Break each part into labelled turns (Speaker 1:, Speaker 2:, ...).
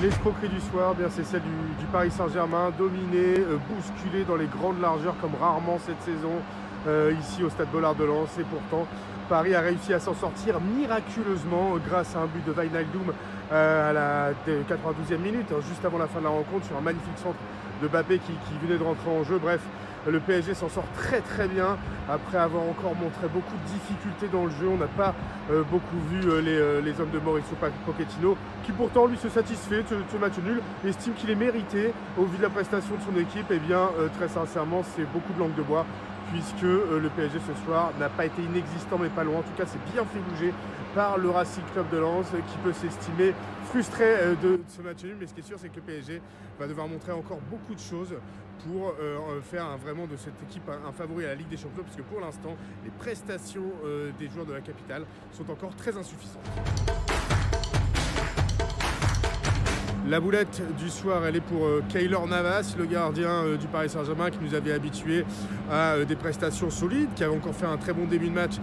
Speaker 1: L'escroquerie du soir, bien c'est celle du Paris Saint-Germain, dominé, bousculé dans les grandes largeurs comme rarement cette saison ici au Stade Bollaert de Lens. Et pourtant, Paris a réussi à s'en sortir miraculeusement grâce à un but de Wijnaldum à la 92e minute, juste avant la fin de la rencontre, sur un magnifique centre de Mbappé qui venait de rentrer en jeu. Bref, le PSG s'en sort très bien après avoir encore montré beaucoup de difficultés dans le jeu. On n'a pas beaucoup vu les hommes de Mauricio Pochettino, qui pourtant lui se satisfait de ce match nul, estime qu'il est mérité au vu de la prestation de son équipe. Et bien très sincèrement, c'est beaucoup de langue de bois, puisque le PSG ce soir n'a pas été inexistant mais pas loin. En tout cas, c'est bien fait bouger par le Racing Club de Lens, qui peut s'estimer frustré de ce match nul. Mais ce qui est sûr, c'est que le PSG va devoir montrer encore beaucoup de choses pour faire vraiment de cette équipe un favori à la Ligue des Champions, parce que pour l'instant, les prestations des joueurs de la capitale sont encore très insuffisantes. La boulette du soir, elle est pour Keylor Navas, le gardien du Paris Saint-Germain, qui nous avait habitués à des prestations solides, qui avait encore fait un très bon début de match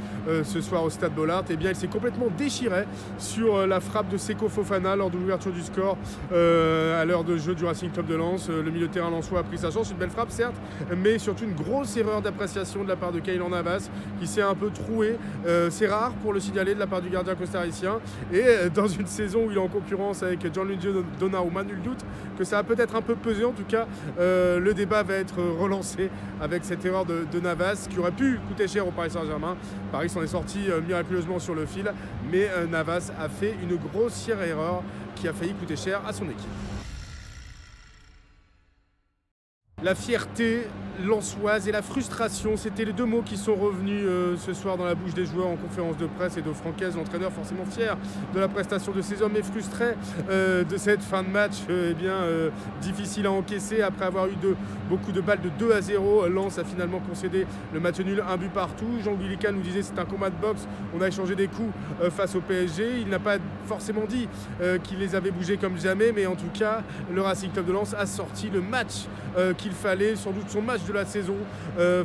Speaker 1: ce soir au Stade Bollaert. Et bien, il s'est complètement déchiré sur la frappe de Seko Fofana lors de l'ouverture du score à l'heure de jeu du Racing Club de Lens. Le milieu de terrain lensois a pris sa chance, une belle frappe certes, mais surtout une grosse erreur d'appréciation de la part de Keylor Navas, qui s'est un peu troué. C'est rare pour le signaler de la part du gardien costaricien, et dans une saison où il est en concurrence avec Gianluigi Donnarumma, nul doute que ça va peut-être un peu peser. En tout cas, le débat va être relancé avec cette erreur de Navas qui aurait pu coûter cher au Paris Saint-Germain. Paris s'en est sorti miraculeusement sur le fil, mais Navas a fait une grossière erreur qui a failli coûter cher à son équipe. La fierté lensoise et la frustration, c'était les deux mots qui sont revenus ce soir dans la bouche des joueurs en conférence de presse, et de Francaise, l'entraîneur forcément fier de la prestation de ces hommes, et frustré de cette fin de match difficile à encaisser après avoir eu beaucoup de balles de 2-0. Lens a finalement concédé le match nul, un but partout. Jean Guilica nous disait c'est un combat de boxe, on a échangé des coups face au PSG. Il n'a pas forcément dit qu'il les avait bougés comme jamais, mais en tout cas le Racing Club de Lens a sorti le match qu'il fallait, sans doute son match de la saison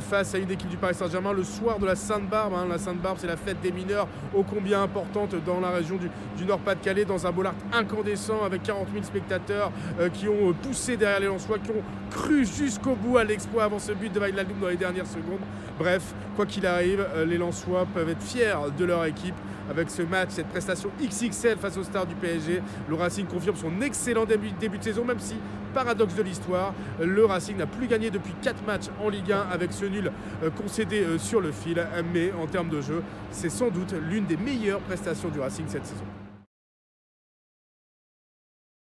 Speaker 1: face à une équipe du Paris Saint-Germain le soir de la Sainte-Barbe. La Sainte-Barbe, c'est la fête des mineurs, ô combien importante dans la région du Nord-Pas-de-Calais, dans un Bollaert incandescent avec 40 000 spectateurs qui ont poussé derrière les Lensois, qui ont cru jusqu'au bout à l'exploit avant ce but de Wijnaldum dans les dernières secondes. Bref, quoi qu'il arrive, les Lensois peuvent être fiers de leur équipe avec ce match, cette prestation XXL face aux stars du PSG. Le Racing confirme son excellent début de saison, même si, paradoxe de l'histoire, le Racing n'a plus gagné depuis 4 matchs en Ligue 1 avec ce nul concédé sur le fil. Mais en termes de jeu, c'est sans doute l'une des meilleures prestations du Racing cette saison.